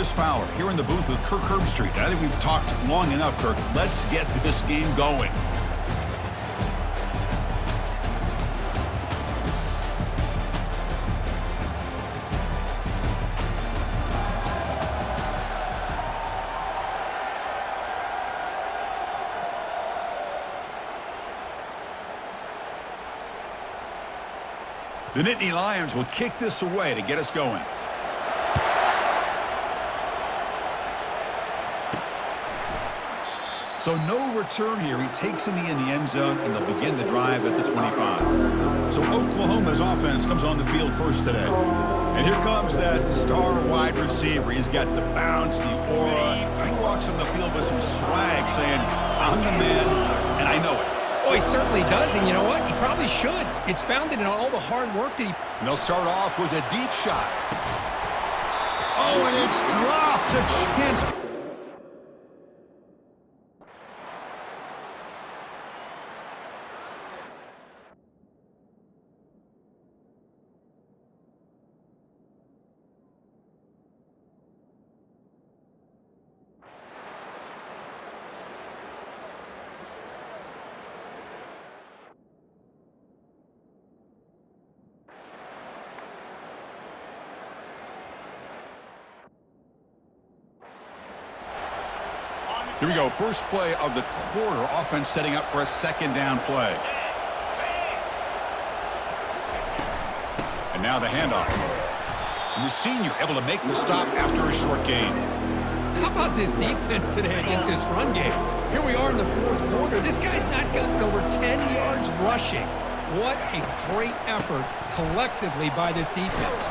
Chris Fowler here in the booth with Kirk Herbstreit. I think we've talked long enough, Kirk. Let's get this game going. The Nittany Lions will kick this away to get us going. So no return here. He takes in the end zone, and they'll begin the drive at the 25. So Oklahoma's offense comes on the field first today. And here comes that star wide receiver. He's got the bounce, the aura. He walks on the field with some swag saying, I'm the man, and I know it. Oh, he certainly does, and you know what? He probably should. It's founded in all the hard work that he... And they'll start off with a deep shot. Oh, and it's dropped. A chance. Here we go. First play of the quarter. Offense setting up for a second down play. And now the handoff. And the senior able to make the stop after a short gain. How about this defense today against this run game? Here we are in the fourth quarter. This guy's not gotten over 10 yards rushing. What a great effort collectively by this defense.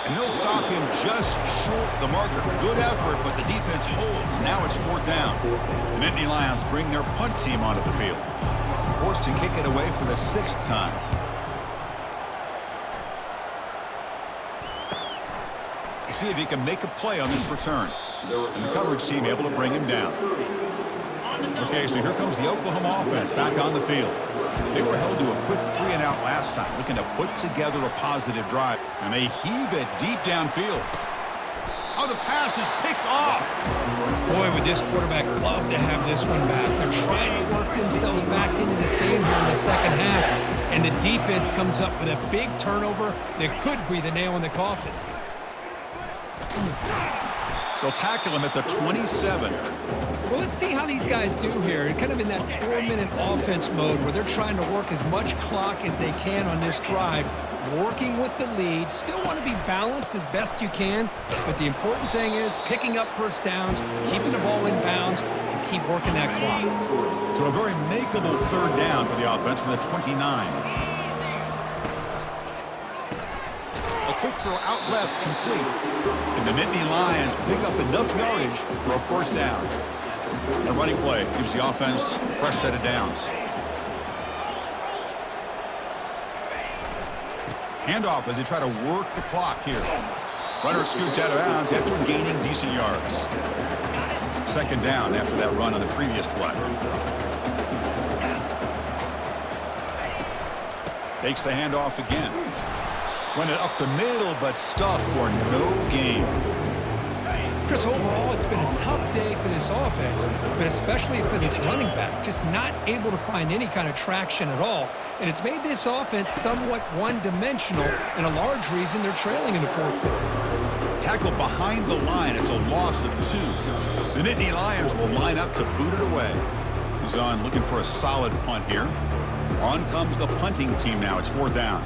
And they'll stop him just short of the marker. Good effort, but the defense holds. Now it's fourth down. The Nittany Lions bring their punt team onto the field. Forced to kick it away for the sixth time. We'll see if he can make a play on this return. And the coverage team able to bring him down. Okay, so here comes the Oklahoma offense back on the field. They were held to a quick 3-and-out last time, looking to put together a positive drive. And they heave it deep downfield. Oh, the pass is picked off. Boy, would this quarterback love to have this one back. They're trying to work themselves back into this game here in the second half. And the defense comes up with a big turnover that could be the nail in the coffin. They'll tackle him at the 27. Well, let's see how these guys do here. Kind of in that 4-minute offense mode where they're trying to work as much clock as they can on this drive, working with the lead. Still want to be balanced as best you can, but the important thing is picking up first downs, keeping the ball in bounds, and keep working that clock. So a very makeable third down for the offense from the 29. A quick throw out left, complete. And the Nittany Lions pick up enough yardage for a first down. The running play gives the offense a fresh set of downs. Handoff as they try to work the clock here. Runner scoots out of bounds after gaining decent yards. Second down after that run on the previous play. Takes the handoff again. Run it up the middle, but stuffed for no gain. Chris, overall, it's been a tough day for this offense, but especially for this running back, just not able to find any kind of traction at all. And it's made this offense somewhat one-dimensional, and a large reason they're trailing in the fourth quarter. Tackle behind the line. It's a loss of 2. The Nittany Lions will line up to boot it away. He's on looking for a solid punt here. On comes the punting team now. It's fourth down.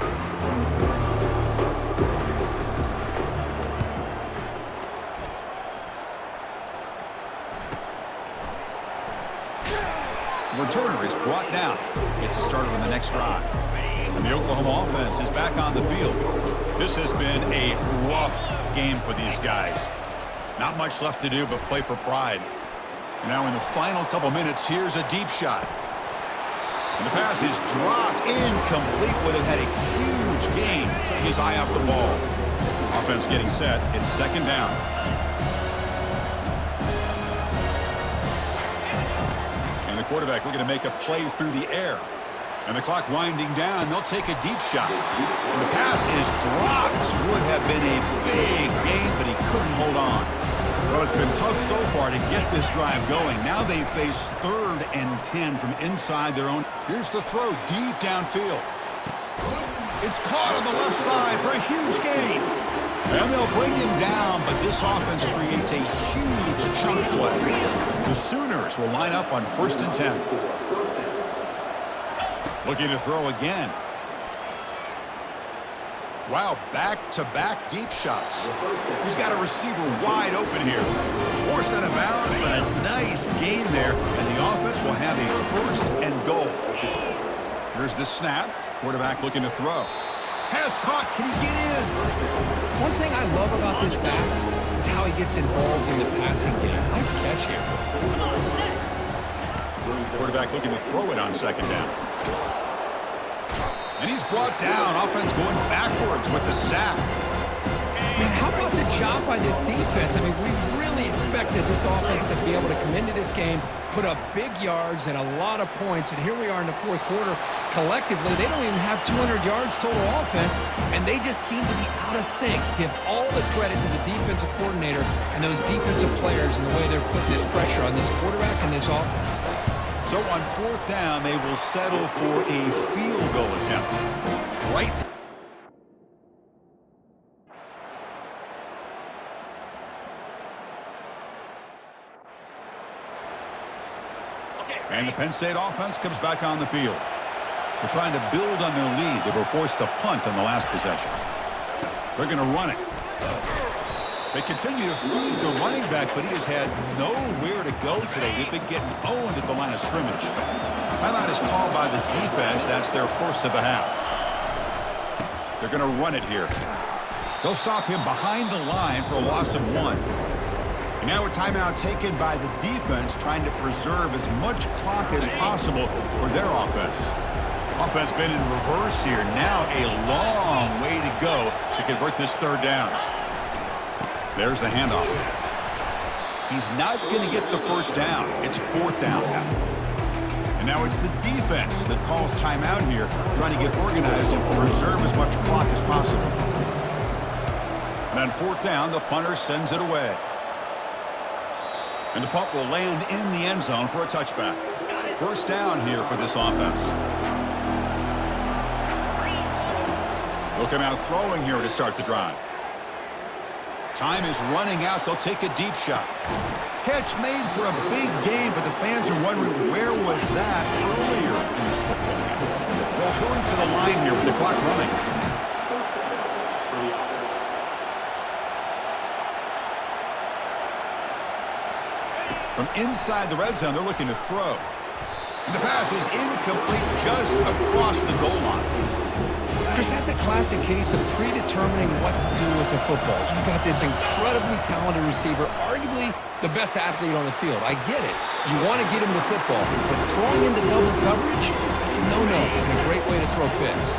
Returner is brought down. Gets us started on the next drive. And the Oklahoma offense is back on the field. This has been a rough game for these guys. Not much left to do but play for pride. And now in the final couple minutes, here's a deep shot. And the pass is dropped incomplete. Would have had a huge gain. Took his eye off the ball. Offense getting set. It's second down. Quarterback looking to make a play through the air. And the clock winding down. They'll take a deep shot. And the pass is dropped. Would have been a big gain, but he couldn't hold on. Well, it's been tough so far to get this drive going. Now they face 3rd and 10 from inside their own. Here's the throw deep downfield. It's caught on the left side for a huge gain. And they'll bring him down, but this offense creates a huge chunk play. The Sooners will line up on 1st and 10. Looking to throw again. Wow, back-to-back deep shots. He's got a receiver wide open here. Forced out of bounds, but a nice gain there, and the offense will have a 1st and goal. Here's the snap. Quarterback looking to throw. Pass caught. Can he get in? One thing I love about this back is how he gets involved in the passing game. Nice catch here. Quarterback looking to throw it on 2nd down. And he's brought down. Offense going backwards with the sack. Man, how about the job by this defense? I mean, we really expected this offense to be able to come into this game, put up big yards and a lot of points, and here we are in the 4th quarter. Collectively, they don't even have 200 yards total offense, and they just seem to be out of sync. Give all the credit to the defensive coordinator and those defensive players and the way they're putting this pressure on this quarterback and this offense. So on 4th down, they will settle for a field goal attempt. Right. And the Penn State offense comes back on the field. They're trying to build on their lead. They were forced to punt on the last possession. They're going to run it. They continue to feed the running back, but he has had nowhere to go today. They've been getting owned at the line of scrimmage. Timeout is called by the defense. That's their 1st of the half. They're going to run it here. They'll stop him behind the line for a loss of 1. And now a timeout taken by the defense, trying to preserve as much clock as possible for their offense. Offense been in reverse here. Now a long way to go to convert this 3rd down. There's the handoff. He's not going to get the 1st down. It's 4th down now. And now it's the defense that calls timeout here, trying to get organized and preserve as much clock as possible. And on 4th down, the punter sends it away. And the punt will land in the end zone for a touchback. 1st down here for this offense. They'll come out throwing here to start the drive. Time is running out. They'll take a deep shot. Catch made for a big gain, but the fans are wondering where was that earlier in this football game. Well, hurry to the line here with the clock running. From inside the red zone, they're looking to throw. And the pass is incomplete just across the goal line. Chris, that's a classic case of predetermining what to do with the football. You've got this incredibly talented receiver, arguably the best athlete on the field. I get it. You want to get him the football, but throwing into double coverage, that's a no-no and a great way to throw picks.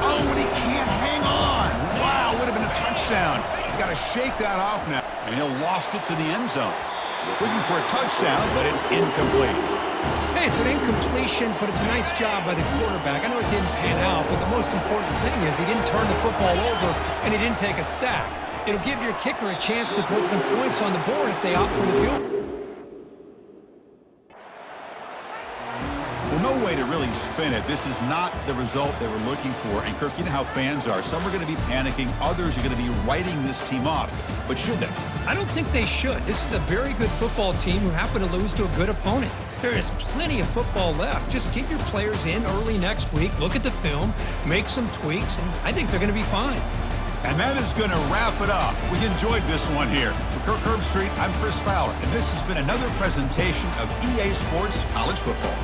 Oh, and he can't hang on. Wow, would have been a touchdown. You got to shake that off now. And he'll loft it to the end zone. Looking for a touchdown, but it's incomplete. Hey, it's an incompletion, but it's a nice job by the quarterback. I know it didn't pan out, but the most important thing is he didn't turn the football over and he didn't take a sack. It'll give your kicker a chance to put some points on the board if they opt for the field. Well, no way to really spin it. This is not the result they were looking for. And, Kirk, you know how fans are. Some are going to be panicking. Others are going to be writing this team off. But should they? I don't think they should. This is a very good football team who happen to lose to a good opponent. There is plenty of football left. Just get your players in early next week, look at the film, make some tweaks, and I think they're going to be fine. And that is going to wrap it up. We enjoyed this one here. For Kirk Herbstreit, I'm Chris Fowler, and this has been another presentation of EA Sports College Football.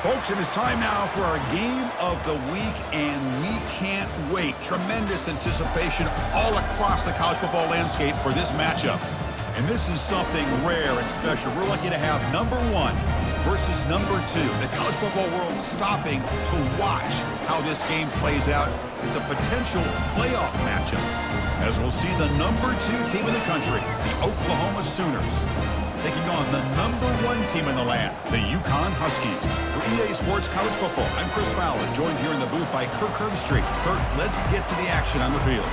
Folks, it is time now for our game of the week, and we can't wait. Tremendous anticipation all across the college football landscape for this matchup. And this is something rare and special. We're lucky to have number 1 versus number 2. The college football world stopping to watch how this game plays out. It's a potential playoff matchup, as we'll see the number 2 team in the country, the Oklahoma Sooners, taking on the number 1 team in the land, the UConn Huskies. For EA Sports College Football, I'm Chris Fowler, joined here in the booth by Kirk Herbstreit. Kirk, let's get to the action on the field.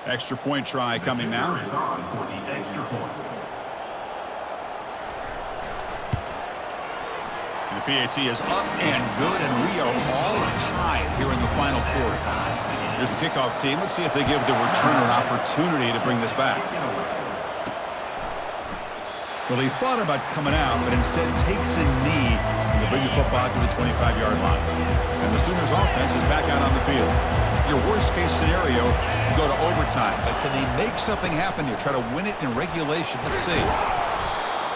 Extra point try coming now. For the extra point. And the PAT is up and good, and we are all tied here in the final quarter. Here's the kickoff team. Let's see if they give the returner an opportunity to bring this back. Well, he thought about coming out, but instead takes a knee to bring the football to the 25-yard line. And the Sooners offense is back out on the field. Your worst-case scenario, you go to overtime. But can they make something happen here? Try to win it in regulation. Let's see.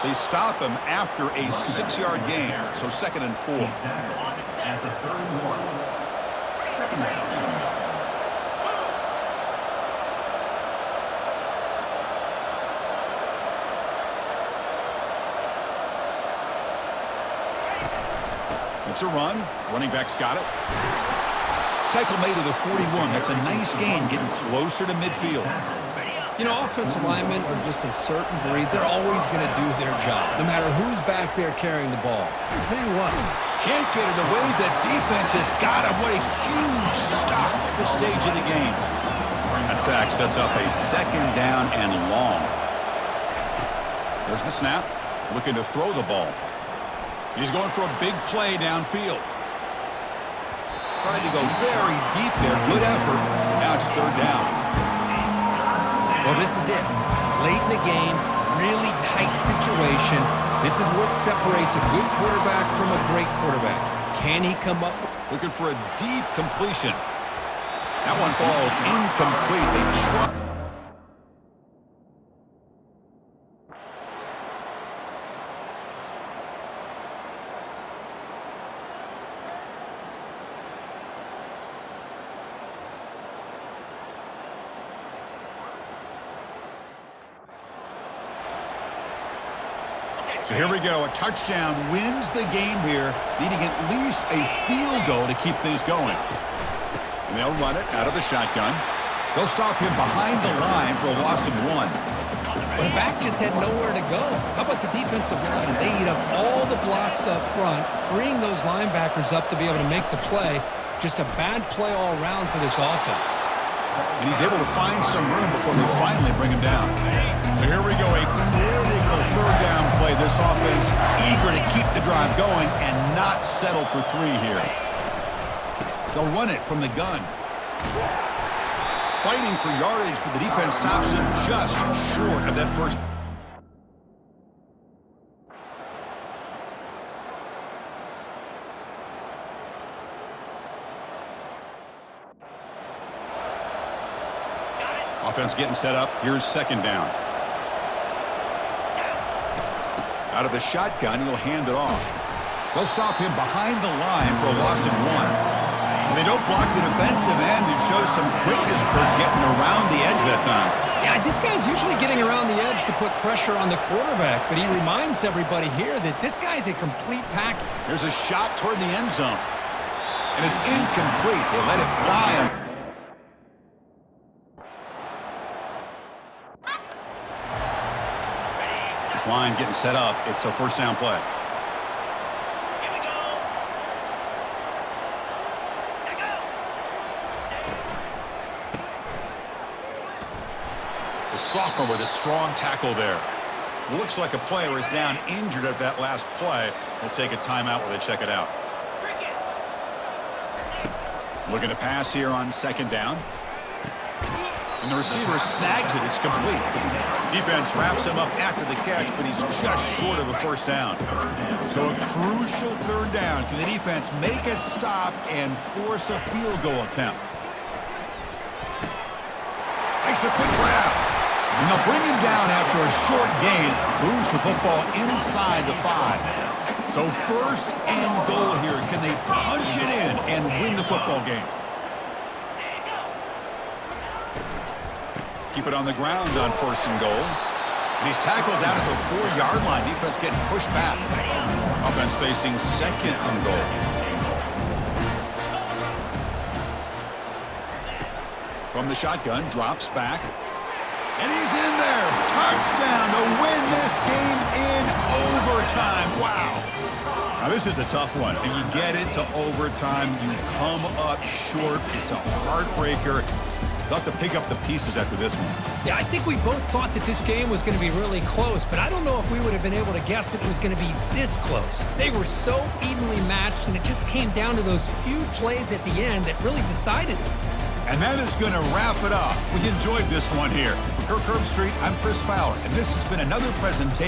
They stop him after a 6-yard gain, so 2nd and 4. At the 31. 2nd down. It's a run. Running back's got it. Tackle made to the 41. That's a nice gain, getting closer to midfield. You know, offensive linemen are just a certain breed. They're always going to do their job, no matter who's back there carrying the ball. I'll tell you what. Can't get it away. The defense has got him. What a huge stop at this stage of the game. That sack sets up a 2nd down and long. There's the snap. Looking to throw the ball. He's going for a big play downfield. Trying to go very deep there. Good effort. Now it's 3rd down. Well, this is it. Late in the game, really tight situation. This is what separates a good quarterback from a great quarterback. Can he come up? Looking for a deep completion. That one falls incomplete. They try. So here we go. A touchdown wins the game here, needing at least a field goal to keep things going. And they'll run it out of the shotgun. They'll stop him behind the line for a loss of 1. Well, the back just had nowhere to go. How about the defensive line? They eat up all the blocks up front, freeing those linebackers up to be able to make the play. Just a bad play all around for this offense. And he's able to find some room before they finally bring him down. So here we go, a critical 3rd down play. This offense eager to keep the drive going and not settle for 3 here. They'll run it from the gun. Fighting for yardage, but the defense stops it just short of that first. Offense getting set up. Here's 2nd down. Out of the shotgun, he'll hand it off. They'll stop him behind the line for a loss of 1. And they don't block the defensive end and show some quickness, Kirk, getting around the edge that time. Yeah, this guy's usually getting around the edge to put pressure on the quarterback, but he reminds everybody here that this guy's a complete package. There's a shot toward the end zone. And it's incomplete. They let it fly. line getting set up. It's a first down play. The sophomore with a strong tackle there. Looks like a player is down injured at that last play. We'll take a timeout while they check it out. Looking to pass here on second down. And the receiver snags it. It's complete. Defense wraps him up after the catch, but he's just short of a first down. So a crucial third down. Can the defense make a stop and force a field goal attempt? Makes a quick grab. And they'll bring him down after a short gain. Moves the football inside the 5. So first and goal here. Can they punch it in and win the football game? Keep it on the ground on first and goal. And he's tackled down at the 4-yard line. Defense getting pushed back. Offense facing second and goal. From the shotgun, drops back. And he's in there. Touchdown to win this game in overtime. Wow. Now, this is a tough one. And you get it to overtime. You come up short. It's a heartbreaker. They'll have to pick up the pieces after this one. Yeah, I think we both thought that this game was going to be really close, but I don't know if we would have been able to guess that it was going to be this close. They were so evenly matched, and it just came down to those few plays at the end that really decided it. And that is going to wrap it up. We enjoyed this one here. For Kirk Herbstreit, I'm Chris Fowler, and this has been another presentation.